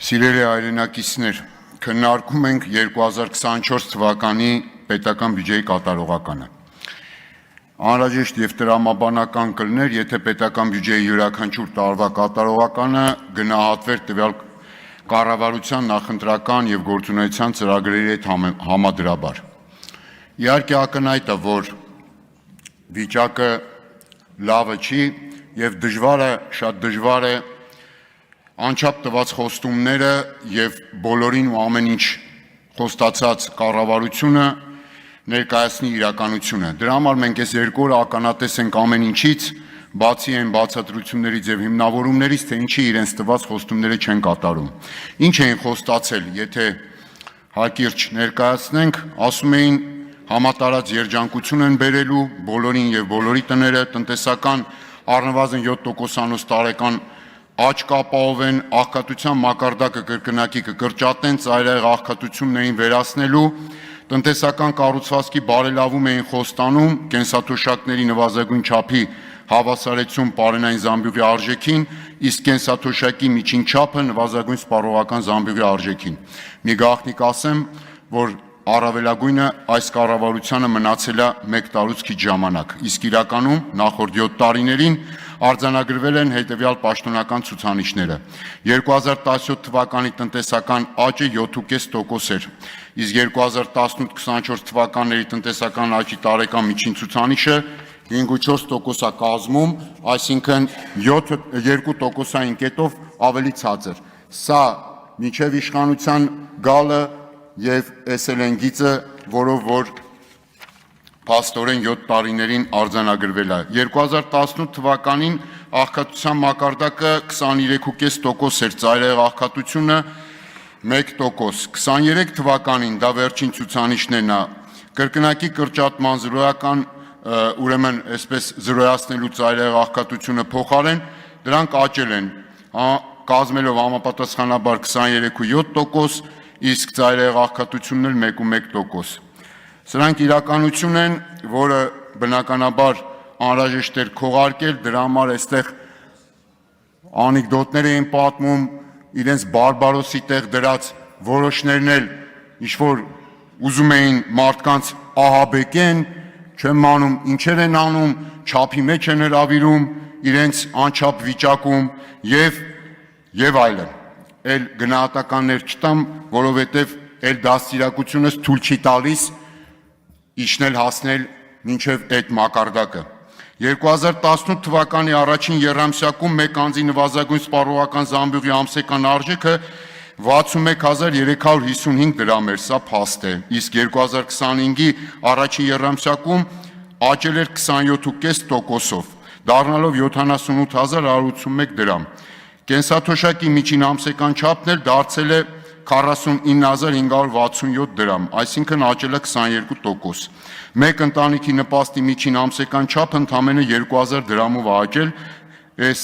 Սիրելի հայրենակիցներ, քննարկում ենք 2024 թվականի պետական բյուջեի կատարողականը։ Անհրաժեշտ եւ տրամաբանական կլներ, եթե պետական բյուջեի յուրաքանչյուր տարվա կատարողականը գնահատվեր տվյալ կառավարության նախընտրական եւ գործունեության ծրագրերի հետ համադրաբար։ Իհարկե ակնհայտ է, որ վիճակը լավը չի եւ շատ դժվար է անչափ տված խոստումները եւ բոլորին ու ամեն ինչ խոստացած կառավարությունը ներկայացնի իրականությունը։ Դրա համար մենք այս երկու օրը ականատես ենք ամեն ինչից, բացի այն բացատրություններից եւ հիմնավորումներից, թե ինչի իրենց տված խոստումները չեն կատարում։ Ինչ էին խոստացել, եթե հակիրճ ներկայացնենք, ասում էին համատարած երջանկություն են բերելու բոլորին եւ բոլորի տները, տնտեսական առնվազն 7%-անոց տարեկան աճ կապահովեն, աղքատության մակարդակը կրկնակի կկրճատեն, ծայրահեղ աղքատություններին վերացնելու, տնտեսական կառուցվածքի բարելավում էին խոստանում, կենսաթոշակների նվազագույն չափի հավասարեցում պարենային զամբյուղի արժեքին, իսկ կենսաթոշակի միջին չափը նվազագույն սպառողական զամբյուղի արժեքին։ Մի գաղտնիք ասեմ, որ առավելագույնը այս կառավարությանը մնացել է 1 տարուց քիչ ժամանակ, իսկ իրականում նախորդ 7 տարիներին արձանագրվել են հետևյալ պաշտոնական ցուցանիշները։ 2017 թվականի տնտեսական աճը 7.5% էր, իսկ 2018-24 թվականների տնտեսական աճի տարեկան միջին ցուցանիշը 5.4% է կազմում, այսինքն 2%-ային կետով ավելի ցածր։ Սա մինչև իշխանության գալը եւ էսել են գիծը, որով որ փաստորեն 7 տարիներին արձանագրվել է։ 2018 թվականին աղքատության մակարդակը 23.5% էր, ծայրահեղ աղքատությունը 1%։ 23 թվականին դա վերջին ցուցանիշներն է, կրկնակի կրճատման զրոյական, ուրեմն այսպես զրոյացնելու ծայրահեղ աղքատությունը փոխարեն դրանք աճել են, կազմելով համապատասխանաբար 23.7%, իսկ ծայրահեղ աղքատությունն էլ 1.1%։ Սրանք իրականություն են, որը բնականաբար անհրաժեշտ էր քողարկել, դրա համար այստեղ անեկդոտներ էին պատմում, իրենց բարբարոսի տեղ դրած որոշներն էլ ինչ-որ ուզում էին մարդկանց ահաբեկեն, չեմ անում, ինչեր են անում, չափի մեջ են հրավիրում, իրենց անչափ վիճակում եւ այլն։ Էլ գնահատականներ չտամ, որովհետև էլ դաստիարակությունս թույլ չի տալիս իջնել հասնել մինչև այդ մակարդակը։ 2018 թվականի առաջին եռամսյակում մեկ անձի նվազագույն սպառողական զամբյուղի ամսական արժեքը 61355 դրամ էր, սա փաստ է, իսկ 2025-ի առաջին եռամսյակում աճել էր 27.5%-ով, դառնալով 78181 դրամ։ Կենսաթոշակի միջին ամսական չափն էլ դարձել է 49567 դրամ, այսինքն աճել է 22%։ Մեկ ընտանիքի նպաստի միջին ամսական չափը ընդամենը 2000 դրամով աճել այս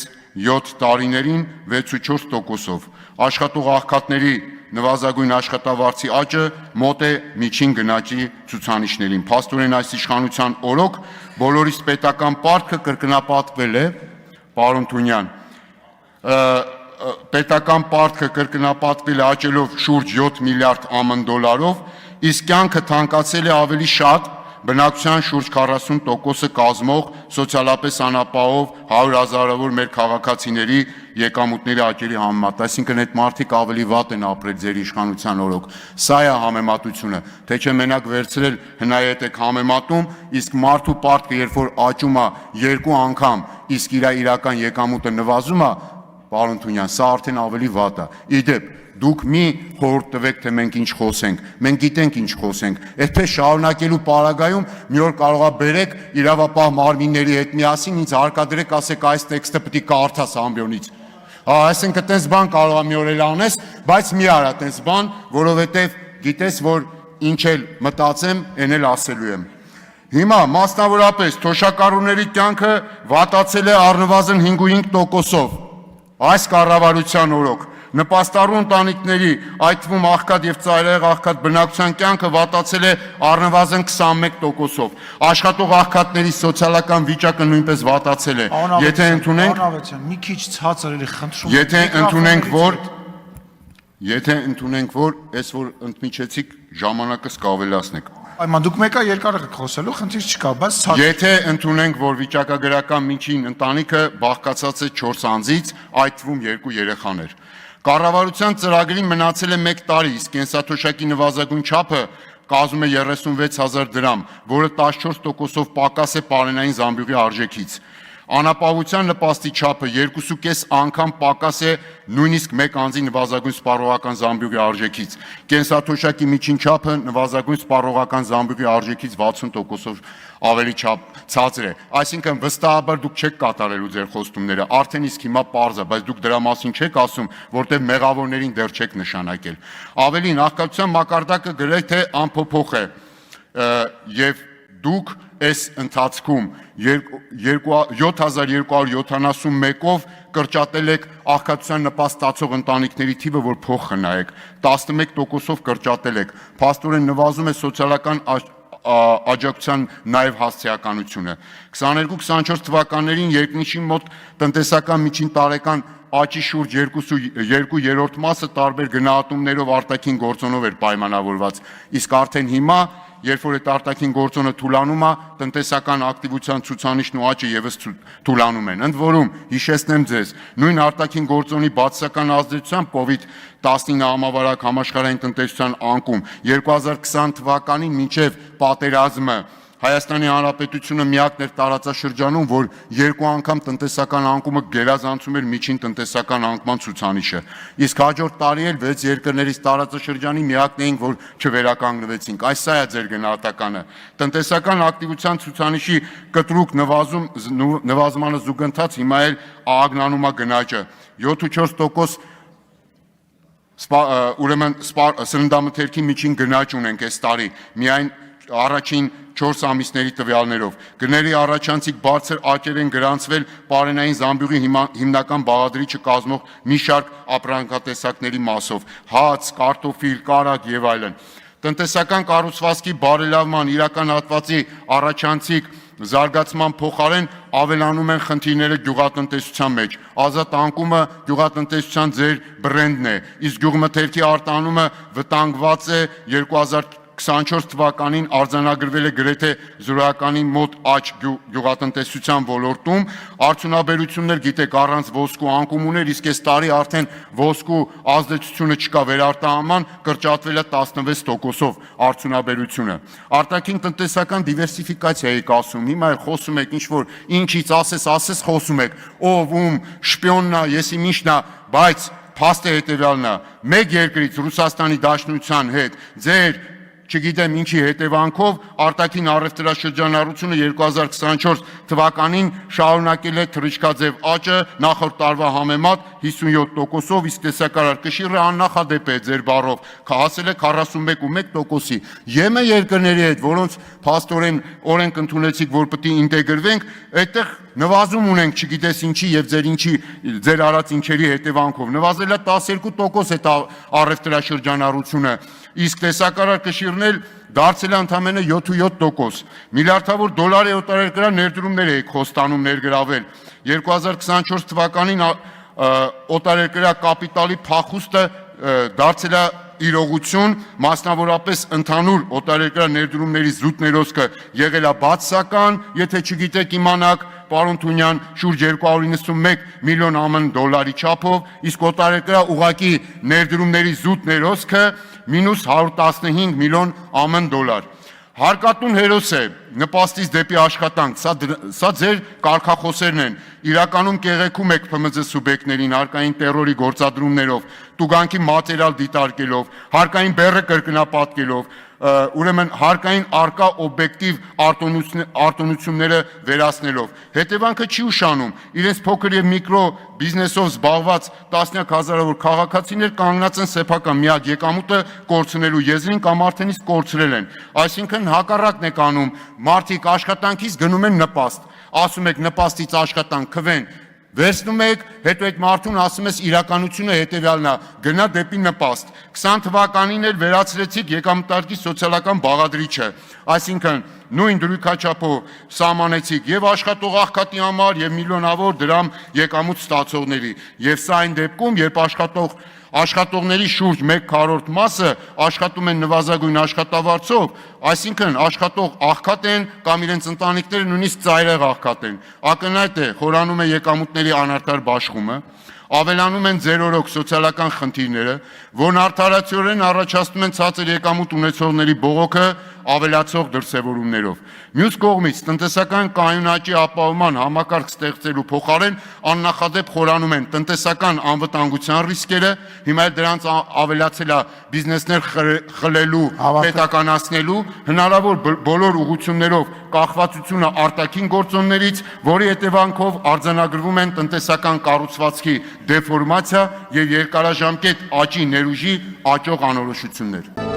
7 տարիներին 6.4%-ով։ Աշխատող աղքատների նվազագույն աշխատավարձի աճը մոտ է միջին գնաճի ցուցանիշներին։ Փաստորեն այս իշխանության օրոք բոլորիս պետական պարտքը կրկնապատկվել է, պարոն Թունյան, պետական պարտքը կրկնապատկվել է աճելով շուրջ 7 միլիարդ ԱՄՆ դոլարով, իսկ կյանքը թանկացել է ավելի շատ, բնակչության շուրջ 40%-ը կազմող սոցիալապես անապահով 100,000-ավոր մեր քաղաքացիների եկամուտների աճերի համեմատ, այսինքն այդ մարդիկ ավելի վատ են ապրել ձեր իշխանության օրոք։ Սա է համեմատությունը, թե չէ մենակ վերցրել հնայետ եք համեմատում, իսկ մարդու պարտքը երբ որ աճում է 2 անգամ, իսկ իր իրական եկամուտը նվազում է, պարոն Թունյան, սա արդեն ավելի վատ է։ Իդեպ, դուք մի խորհուրդ տվեք, թե մենք ինչ խոսենք, մենք գիտենք ինչ խոսենք, այսպես շարունակելու պարագայում մի օր կարող է բերեք իրավապահ մարմինների հետ միասին ինձ հարկադրեք, ասեք այս տեքստը պետք է կարդաս ամբյոնից։ Այսինքն տես բան կարող է մի օր էլ անես, բայց մի արա տես բան, որովհետև գիտես, որ ինչ էլ մտածեմ, այն էլ ասելու եմ։ Հիմա մասնավորապես թոշակառուների կյանքը վատացել է առնվազն 5.5%-ով։ Այս կառավարության օրոք նպաստառու ընտանիքների, այդ թվում աղքատ եւ ծայրահեղ աղքատ բնակչության կյանքը վատացել է առնվազն 21%-ով։ Աշխատող աղքատների սոցիալական վիճակը նույնպես վատացել է։ Եթե ընդունենք, մի քիչ ցածր էլի խնդրում եմ։ Եթե ընդունենք, որ Եթե ընդունենք, որ այս որ ընդմիջեցիք ժամանակը կավելացնեք։ Այման դուք մեկը երկար եք խոսելու, խնդիր չկա, բայց Եթե ընդունենք, որ վիճակագրական միջին ընտանիքը բաղկացած է 4 անձից, այդ թվում 2 երեխաներ։ Կառավարության ծրագրին մնացել է 1 տարի, իսկ կենսաթոշակի նվազագույն չափը կազմում է 36,000 դրամ, որը 14%-ով պակաս է պարենային զամբյուղի արժեքից։ Անապահովության նպաստի չափը 2.5 անգամ պակաս է նույնիսկ 1 անձի նվազագույն սպառողական զամբյուղի արժեքից։ Կենսաթոշակի միջին չափը նվազագույն սպառողական զամբյուղի արժեքից 60%-ով ավելի ցածր է։ Այսինքն վստահաբար դուք չեք կատարելու ձեր խոստումները, արդեն իսկ հիմա պարզ է, բայց դուք դրա մասին չեք ասում, որտեղ մեղավորներին դեռ չեք նշանակել։ Ավելին, աղքատության մակարդակը գրեթե անփոփոխ է եւ դուք այս ընթացքում 7271-ով կրճատել եք աղքատության նպաստ ստացող ընտանիքների թիվը, որ փող խնայեք, 11%-ով կրճատել եք, փաստորեն նվազում է սոցիալական աջակցության նաև հասցեականությունը։ 22-24 թվականներին երկնիշի մոտ տնտեսական միջին տարեկան աճի շուրջ 2/3 մասը տարբեր գնահատումներով արտաքին գործոնով էր պայմանավորված, իսկ արդեն հիմա, երբ որ այդ արտաքին գործոնը թուլանում է, տնտեսական ակտիվության ցուցանիշն ու աճը եւս թուլանում են։ Ընդ որում, հիշեցնեմ ձեզ, նույն արտաքին գործոնի բացասական ազդեցությամբ COVID-19 համավարակ համաշխարհային տնտեսության անկում 2020 թվականին մինչև պատերազմը Հայաստանի Հանրապետությունը միակն էր տարածաշրջանում, որ 2 անգամ տնտեսական անկումը գերազանցում էր միջին տնտեսական անկման ցուցանիշը։ Իսկ հաջորդ տարի էլ 6 երկրներից տարածաշրջանի միակն էինք, որ չվերականգնվեցինք։ Այս սա է ձեր գնահատականը։ Տնտեսական ակտիվության ցուցանիշի կտրուկ նվազմանը զուգընթաց հիմա էլ աղագնանում է գնաճը 7.4% ուրեմն սննդամթերքի միջին գնաճ ունենք այս տարի, միայն առաջին 4 ամիսների տվյալներով։ Գների առաջանցիկ բարձր աճեր են գրանցվել պարենային զամբյուղի հիմնական բաղադրիչը կազմող մի շարք ապրանքատեսակների մասով՝ հաց, կարտոֆիլ, կարագ եւ այլն։ Տնտեսական կառուցվածքի բարելավման իրական հատվածի առաջանցիկ զարգացման փոխարեն ավելանում են խնդիրները գյուղատնտեսության մեջ։ Ազատ անկումը գյուղատնտեսության ձեր բրենդն է, իսկ գյուղմթերքի արտանումը վտանգված է 2024 թվականին արձանագրվել է գրեթե զրոյականի մոտ աճ գյուղատնտեսության ոլորտում, արդյունաբերություններ գիտեք առանց ոսկու անկում ուներ, իսկ այս տարի արդեն ոսկու ազդեցությունը չկա, վերարտահանման կրճատվել է 16%-ով արդյունաբերությունը։ Արտաքին տնտեսական դիվերսիֆիկացիայի ասում, հիմա խոսում եք ինչից ասես խոսում եք, ով ում շպիոնն է, եսի միշնա, բայց փաստը հետևյալն է, մեկ երկրից Ռուսաստանի Դաշնության հետ ձեր չգիտեմ ինչի հետևանքով արտաքին առևտրաշրջանառությունը 2024 թվականին շարունակել է թռիչքաձև աճը նախորդ տարվա համեմատ 57%-ով, իսկ տեսակարար կշիռը աննախադեպ է ձեր բառով, հասել է 41.1%-ի։ ԵՄ երկրների հետ, որոնց փաստորեն օրենք ընդունեցիք, որ պետք է ինտեգրվենք, այդտեղ նվազում ունենք, չգիտես ինչի եւ ձեր արած ինչերի հետևանքով, նվազել է 12% այդ առևտրաշրջանառությունը, իսկ տեսակարար կշիռն էլ դարձել է ընդամենը 7.7%։ Միլիարդավոր դոլարի օտարերկրյա ներդրումներ եք խոստանում ներգրավել։ 2024 թվականին օտարերկրյա կապիտալի փախուստը դարձել է իրողություն, մասնավորապես ընդհանուր օտարերկրյա ներդրումների զուտ ներոսքը եղել է բացասական, եթե չգիտեք իմանաք, պարոն Թունյան, շուրջ 291 միլիոն ԱՄՆ դոլարի չափով, իսկ օտարերկրյա ուղղակի ներդրումների զուտ ներոսքը մինուս 115 միլիոն ԱՄՆ դոլար։ Հարկատուն հերոս է նպաստից դեպի աշխատանք, սա ձեր կարգախոսերն են, իրականում կեղեքում եք ՓՄԶ սուբյեկտներին հարկային տերորի գործադրումներով, տուգանքի մատերիալ դիտարկելով, հարկային բեռը կրկնապատկելով, ուրեմն հարկային արկա օբյեկտիվ արտոնությունները վերացնելով։ Հետևանքը չի ուշանում, իրենց փոքր եւ միկրո բիզնեսով զբաղված տասնյակ հազարավոր քաղաքացիներ կանգնած են սեփական միակ եկամուտը կորցնելու եզրին կամ արդեն իսկ կորցրել են։ Այսինքն հակառակն եք անում, մարդիկ աշխատանքից գնում են նպաստ, ասում եք նպաստից աշխատանք քվեն, վերցնում եք, հետո այդ մարդուն ասում ես իրականությունը հետևյալն է, գնա դեպի նպաստ։ 20 թվականին էլ վերացրեցիք եկամտարկի սոցիալական բաղադրիչը, այսինքն նույն դրույքաչափով սահմանեցիք եւ աշխատող աղքատի համար եւ միլիոնավոր դրամ եկամուտ ստացողների։ Եվ սա այն դեպքում, երբ աշխատող Աշխատողների շուրջ 1/4 մասը աշխատում են նվազագույն աշխատավարձով, այսինքն աշխատող աղքատ են կամ իրենց ընտանիքները նույնիսկ ծայրահեղ աղքատ են։ Ակնհայտ է, խորանում է եկամուտների անարդար բաշխումը, ավելանում են ձերօրոք սոցիալական խնդիրները, որն արդարացիորեն առաջացնում են ցածր եկամուտ ունեցողների բողոքը ավելացող դրսևորումներով։ Մյուս կողմից տնտեսական կայուն աճի ապահովման համակարգ ստեղծելու փոխարեն աննախադեպ խորանում են տնտեսական անվտանգության ռիսկերը, հիմա էլ դրանց ավելացել է բիզնեսներ խլելու, պետականացնելու, հնարավոր բոլոր ուղղություններով կախվածությունը արտաքին գործոններից, որի հետևանքով արձանագրվում են տնտեսական կառուցվածքի դեֆորմացիա եւ երկարաժամկետ աճի ներուժի աճող անորոշություններ։